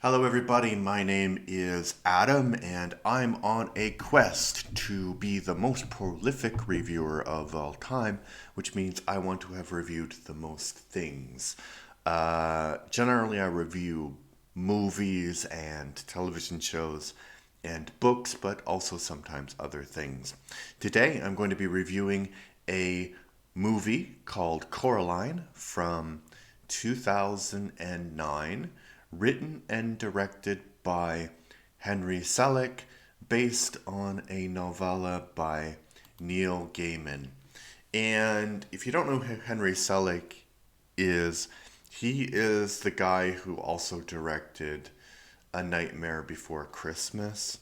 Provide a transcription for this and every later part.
Hello, everybody. My name is Adam, and I'm on a quest to be the most prolific reviewer of all time, which means I want to have reviewed the most things. Generally, I review movies and television shows and books, but also sometimes other things. Today, I'm going to be reviewing a movie called Coraline from 2009, written and directed by Henry Selick, based on a novella by Neil Gaiman. And if you don't know who Henry Selick is, he is the guy who also directed A Nightmare Before Christmas.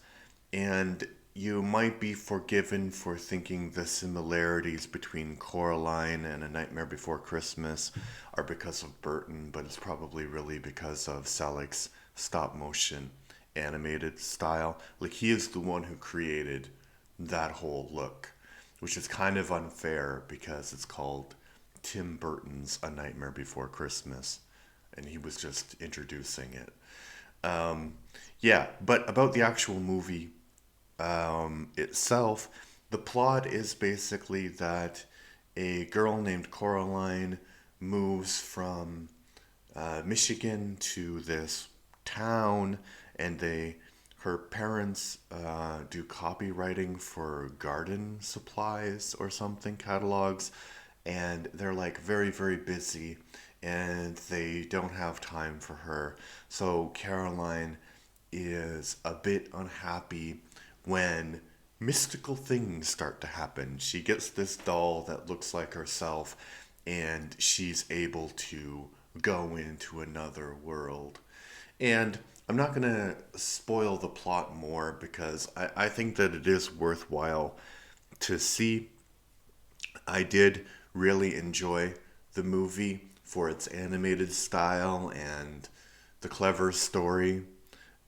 And you might be forgiven for thinking the similarities between Coraline and A Nightmare Before Christmas are because of Burton, but it's probably really because of Selick's stop motion animated style. Like, he is the one who created that whole look, which is kind of unfair because it's called Tim Burton's A Nightmare Before Christmas, and he was just introducing it. Um, yeah, but about the actual movie itself, the plot is basically that a girl named Coraline moves from Michigan to this town, and her parents do copywriting for garden supplies or something, catalogs, and they're like very, very busy, and they don't have time for her. So Caroline is a bit unhappy when mystical things start to happen. She gets this doll that looks like herself, and she's able to go into another world. And I'm not going to spoil the plot more because I think that it is worthwhile to see. I did really enjoy the movie for its animated style and the clever story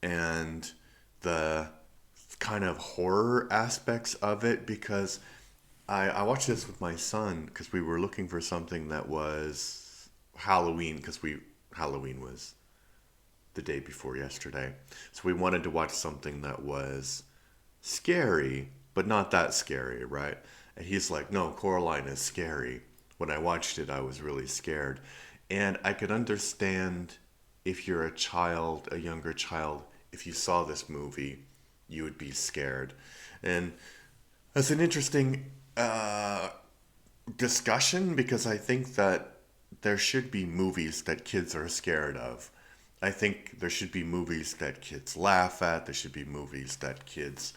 and the kind of horror aspects of it, because I watched this with my son because we were looking for something that was Halloween, because Halloween was the day before yesterday. So we wanted to watch something that was scary, but not that scary, right? And he's like, no, Coraline is scary. When I watched it, I was really scared. And I could understand if you're a child, a younger child, if you saw this movie, you would be scared. And that's an interesting discussion, because I think that there should be movies that kids are scared of. I think there should be movies that kids laugh at. There should be movies that kids,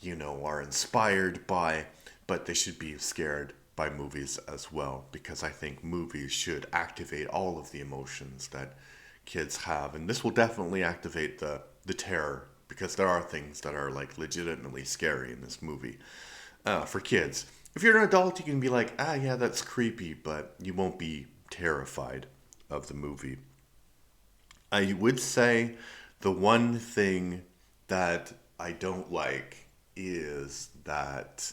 are inspired by, but they should be scared by movies as well, because I think movies should activate all of the emotions that kids have. And this will definitely activate the terror, because there are things that are like legitimately scary in this movie for kids. If you're an adult, you can be like, yeah, that's creepy, but you won't be terrified of the movie. I would say the one thing that I don't like is that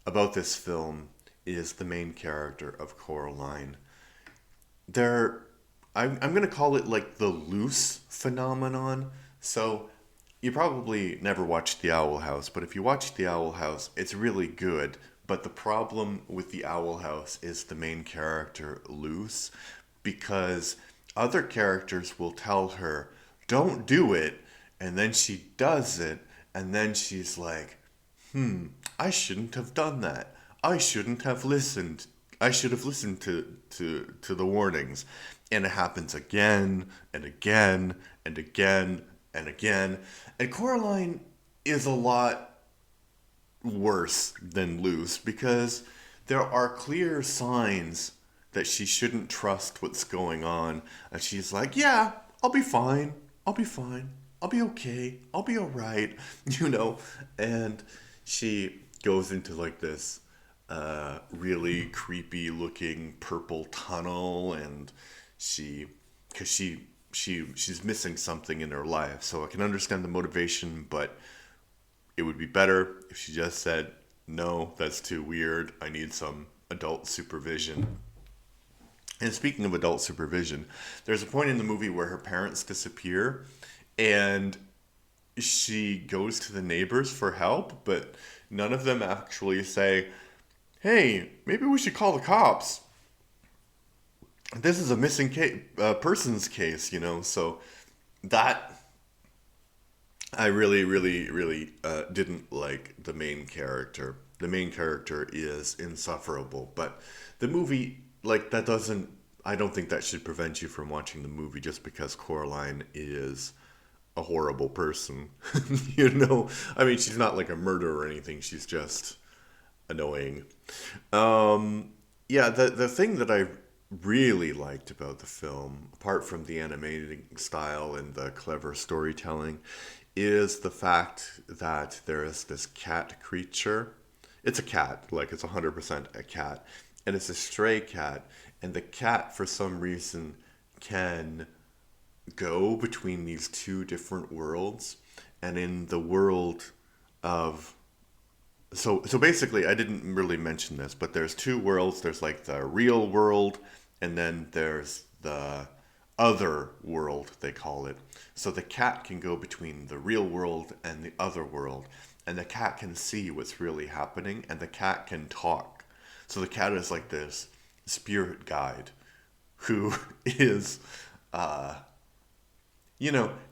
about this film is the main character of Coraline. There, I'm going to call it like the loose phenomenon. So you probably never watched The Owl House, but if you watch The Owl House, it's really good. But the problem with The Owl House is the main character loose, because other characters will tell her, don't do it, and then she does it, and then she's like, I shouldn't have done that. I shouldn't have listened. I should have listened to the warnings. And it happens again and again and again and again. And Coraline is a lot worse than loose, because there are clear signs that she shouldn't trust what's going on. And she's like, yeah, I'll be fine. I'll be fine. I'll be okay. I'll be all right. And she goes into like this really creepy looking purple tunnel, and because she's missing something in her life. So I can understand the motivation, but it would be better if she just said, no, that's too weird. I need some adult supervision. And speaking of adult supervision, there's a point in the movie where her parents disappear, and she goes to the neighbors for help, but none of them actually say, hey, maybe we should call the cops. This is a missing persons case, so that I really, really, really didn't like the main character. The main character is insufferable, but the movie, like, that doesn't. I don't think that should prevent you from watching the movie just because Coraline is a horrible person. I mean, she's not like a murderer or anything. She's just annoying. Yeah, the thing that I really liked about the film, apart from the animating style and the clever storytelling, is the fact that there is this cat creature. It's a cat, like it's 100% a cat, and it's a stray cat, and the cat for some reason can go between these two different worlds, and in the world of so basically, I didn't really mention this, but there's two worlds. There's like the real world, and then there's the other world, they call it. So the cat can go between the real world and the other world, and the cat can see what's really happening, and the cat can talk. So the cat is like this spirit guide who is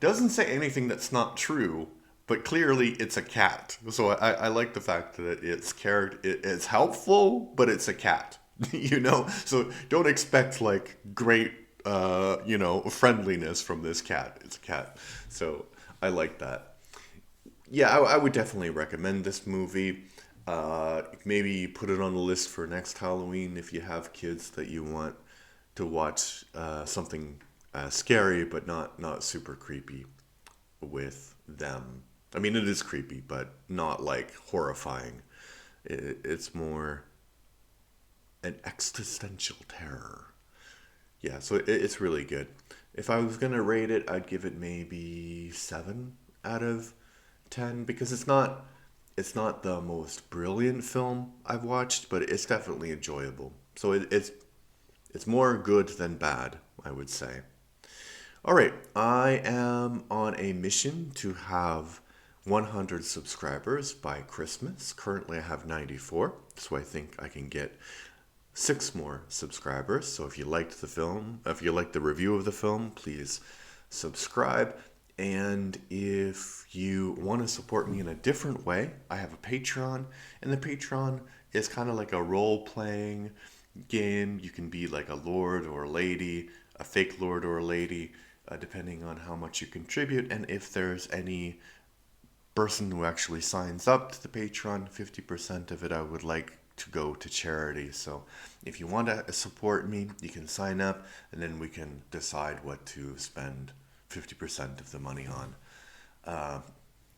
doesn't say anything that's not true, but clearly it's a cat. So I like the fact that it's helpful, but it's a cat. So don't expect like great friendliness from this cat. It's a cat. So I like that. Yeah, I would definitely recommend this movie. Maybe put it on the list for next Halloween if you have kids that you want to watch something scary but not super creepy with them. I mean, it is creepy, but not like horrifying. It's more an existential terror. Yeah, so it's really good. If I was gonna rate it, I'd give it maybe 7 out of 10 because it's not the most brilliant film I've watched, but it's definitely enjoyable. So it's more good than bad, I would say. All right, I am on a mission to have 100 subscribers by Christmas. Currently, I have 94, so I think I can get 6 more subscribers. So if you liked the film, if you liked the review of the film, please subscribe. And if you want to support me in a different way, I have a Patreon, and the Patreon is kind of like a role playing game. You can be like a lord or a lady, a fake lord or a lady, depending on how much you contribute. And if there's any person who actually signs up to the Patreon, 50% of it I would like to go to charity. So if you want to support me, you can sign up, and then we can decide what to spend 50% of the money on.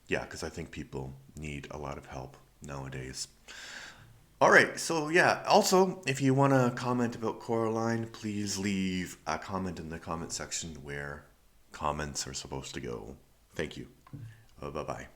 Yeah, because I think people need a lot of help nowadays. All right, so yeah, also, if you want to comment about Coraline, please leave a comment in the comment section where comments are supposed to go. Thank you. Bye bye.